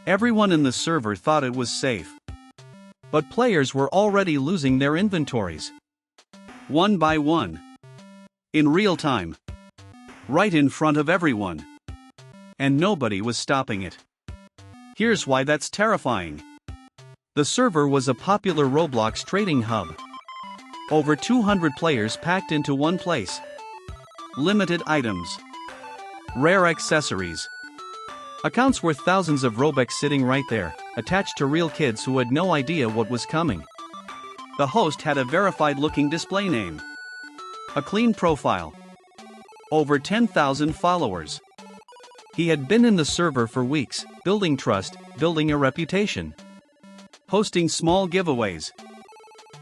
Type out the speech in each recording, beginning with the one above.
Everyone in the server thought it was safe. But players were already losing their inventories. One by one. In real time. Right in front of everyone. And nobody was stopping it. Here's why that's terrifying. The server was a popular Roblox trading hub. Over 200 players packed into one place. Limited items. Rare accessories. Accounts worth thousands of Robux sitting right there, attached to real kids who had no idea what was coming. The host had a verified-looking display name. A clean profile. Over 10,000 followers. He had been in the server for weeks, building trust, building a reputation. Hosting small giveaways.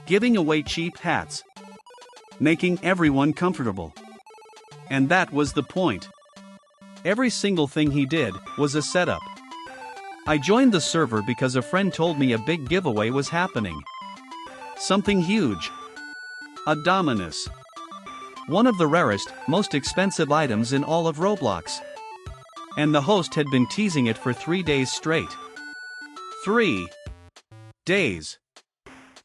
Giving away cheap hats. Making everyone comfortable. And that was the point. Every single thing he did was a setup. I joined the server because a friend told me a big giveaway was happening. Something huge. A Dominus. One of the rarest, most expensive items in all of Roblox. And the host had been teasing it for 3 days straight. 3 days.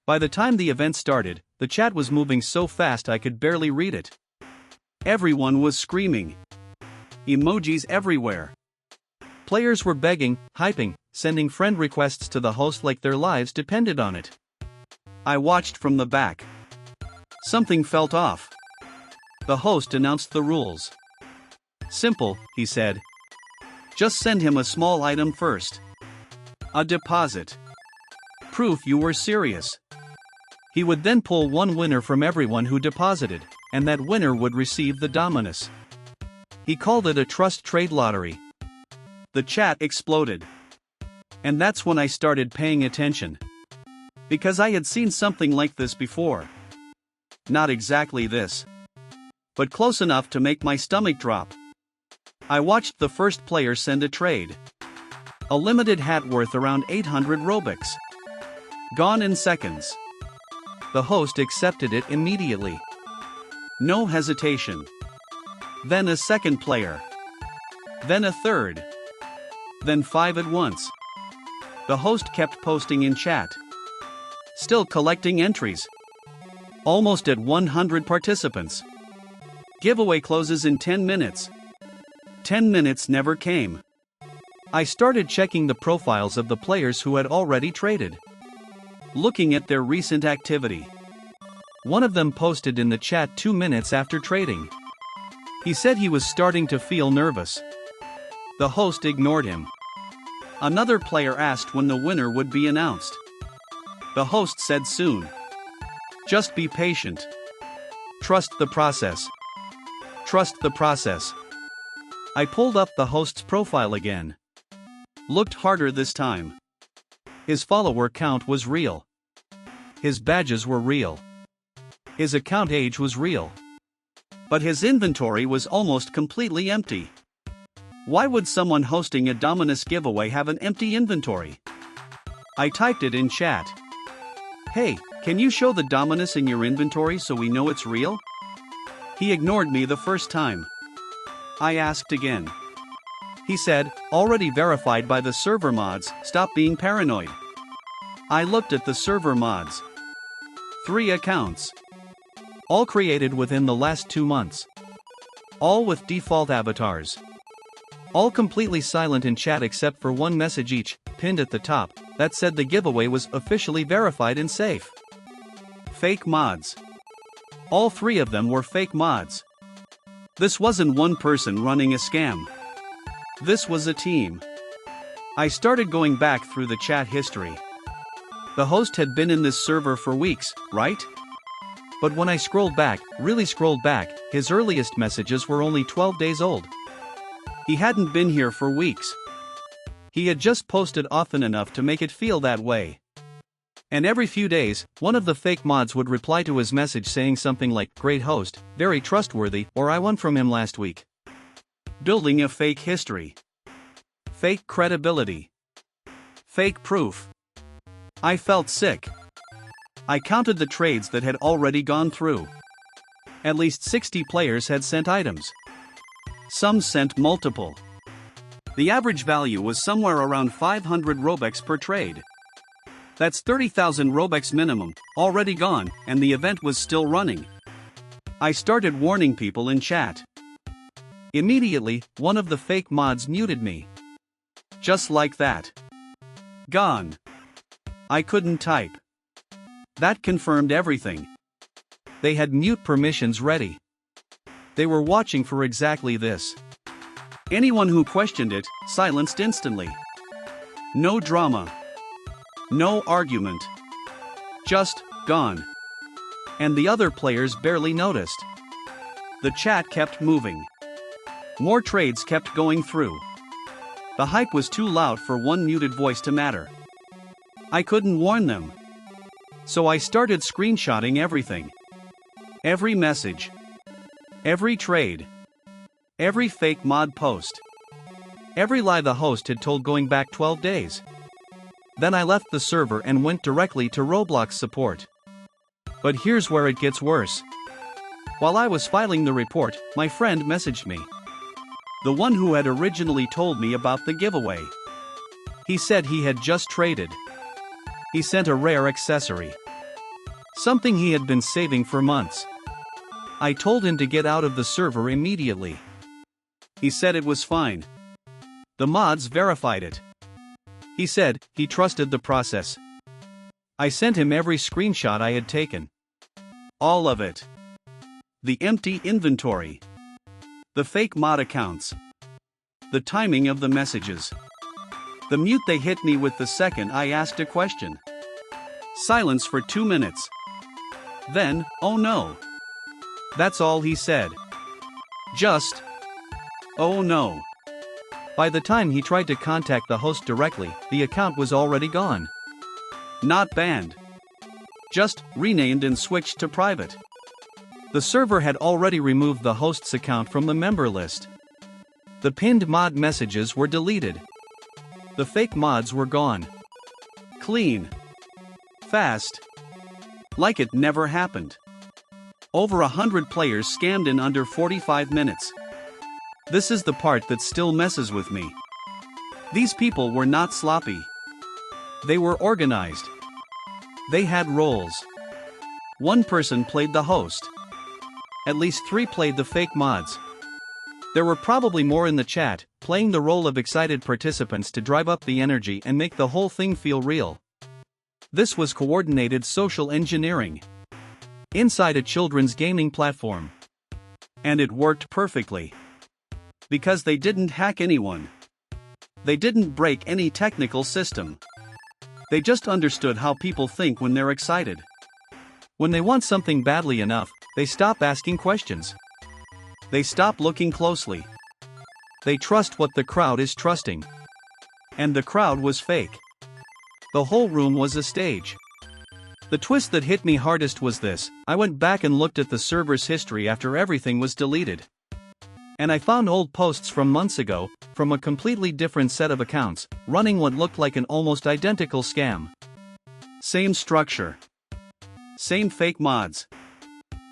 By the time the event started, the chat was moving so fast I could barely read it. Everyone was screaming. Emojis everywhere. Players were begging, hyping, sending friend requests to the host like their lives depended on it. I watched from the back. Something felt off. The host announced the rules. Simple, he said. Just send him a small item first. A deposit. Proof you were serious. He would then pull one winner from everyone who deposited, and that winner would receive the Dominus. He called it a trust trade lottery. The chat exploded. And that's when I started paying attention. Because I had seen something like this before. Not exactly this. But close enough to make my stomach drop. I watched the first player send a trade. A limited hat worth around 800 Robux. Gone in seconds. The host accepted it immediately. No hesitation. Then a second player. Then a third. Then 5 at once. The host kept posting in chat. Still collecting entries. Almost at 100 participants. Giveaway closes in 10 minutes. 10 minutes never came. I started checking the profiles of the players who had already traded. Looking at their recent activity. One of them posted in the chat 2 minutes after trading. He said he was starting to feel nervous. The host ignored him. Another player asked when the winner would be announced. The host said soon. Just be patient. Trust the process. Trust the process. I pulled up the host's profile again. Looked harder this time. His follower count was real. His badges were real. His account age was real. But his inventory was almost completely empty. Why would someone hosting a Dominus giveaway have an empty inventory? I typed it in chat. Hey, can you show the Dominus in your inventory so we know it's real? He ignored me the first time. I asked again. He said, already verified by the server mods, stop being paranoid. I looked at the server mods. 3 accounts. All created within the last 2 months. All with default avatars. All completely silent in chat except for one message each, pinned at the top, that said the giveaway was officially verified and safe. Fake mods. All 3 of them were fake mods. This wasn't one person running a scam. This was a team. I started going back through the chat history. The host had been in this server for weeks, right? But when I scrolled back, really scrolled back, his earliest messages were only 12 days old. He hadn't been here for weeks. He had just posted often enough to make it feel that way. And every few days, one of the fake mods would reply to his message saying something like, "Great host, very trustworthy," or "I won from him last week." Building a fake history. Fake credibility. Fake proof. I felt sick. I counted the trades that had already gone through. At least 60 players had sent items. Some sent multiple. The average value was somewhere around 500 Robux per trade. That's 30,000 Robux minimum, already gone, and the event was still running. I started warning people in chat. Immediately, one of the fake mods muted me. Just like that. Gone. I couldn't type. That confirmed everything. They had mute permissions ready. They were watching for exactly this. Anyone who questioned it, silenced instantly. No drama. No argument. Just, gone. And the other players barely noticed. The chat kept moving. More trades kept going through. The hype was too loud for one muted voice to matter. I couldn't warn them. So I started screenshotting everything. Every message. Every trade. Every fake mod post. Every lie the host had told going back 12 days. Then I left the server and went directly to Roblox support. But here's where it gets worse. While I was filing the report, my friend messaged me. The one who had originally told me about the giveaway. He said he had just traded. He sent a rare accessory. Something he had been saving for months. I told him to get out of the server immediately. He said it was fine. The mods verified it. He said he trusted the process. I sent him every screenshot I had taken. All of it. The empty inventory. The fake mod accounts. The timing of the messages. The mute they hit me with the second I asked a question. Silence for 2 minutes. Then, oh no. That's all he said. Just, oh no. By the time he tried to contact the host directly, the account was already gone. Not banned. Just renamed and switched to private. The server had already removed the host's account from the member list. The pinned mod messages were deleted. The fake mods were gone. Clean. Fast. Like it never happened. Over 100 players scammed in under 45 minutes. This is the part that still messes with me. These people were not sloppy. They were organized. They had roles. One person played the host. At least 3 played the fake mods. There were probably more in the chat, playing the role of excited participants to drive up the energy and make the whole thing feel real. This was coordinated social engineering. Inside a children's gaming platform. And it worked perfectly. Because they didn't hack anyone. They didn't break any technical system. They just understood how people think when they're excited. When they want something badly enough, they stop asking questions. They stop looking closely. They trust what the crowd is trusting. And the crowd was fake. The whole room was a stage. The twist that hit me hardest was this: I went back and looked at the server's history after everything was deleted. And I found old posts from months ago, from a completely different set of accounts, running what looked like an almost identical scam. Same structure. Same fake mods.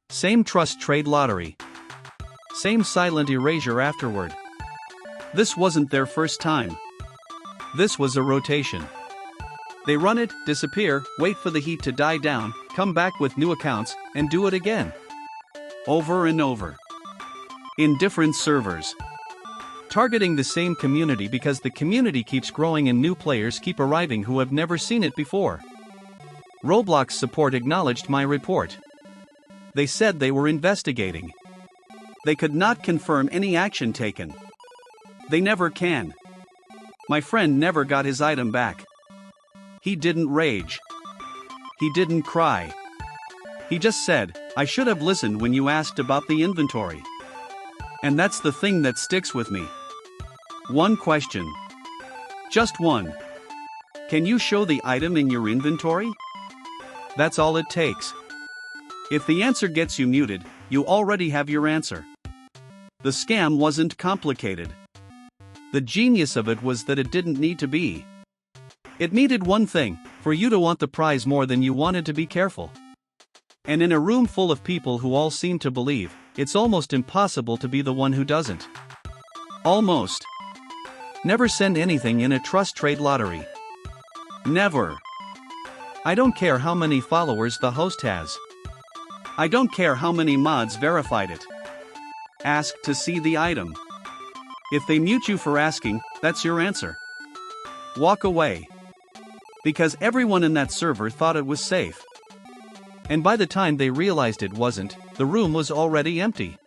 Same trust trade lottery. Same silent erasure afterward. This wasn't their first time. This was a rotation. They run it, disappear, wait for the heat to die down, come back with new accounts, and do it again. Over and over. In different servers. Targeting the same community because the community keeps growing and new players keep arriving who have never seen it before. Roblox support acknowledged my report. They said they were investigating. They could not confirm any action taken. They never can. My friend never got his item back. He didn't rage. He didn't cry. He just said, "I should have listened when you asked about the inventory." And that's the thing that sticks with me. One question. Just one. Can you show the item in your inventory? That's all it takes. If the answer gets you muted, you already have your answer. The scam wasn't complicated. The genius of it was that it didn't need to be. It needed one thing: for you to want the prize more than you wanted to be careful. And in a room full of people who all seem to believe, it's almost impossible to be the one who doesn't. Almost. Never send anything in a trust trade lottery. Never. I don't care how many followers the host has. I don't care how many mods verified it. Ask to see the item. If they mute you for asking, that's your answer. Walk away. Because everyone in that server thought it was safe. And by the time they realized it wasn't, the room was already empty.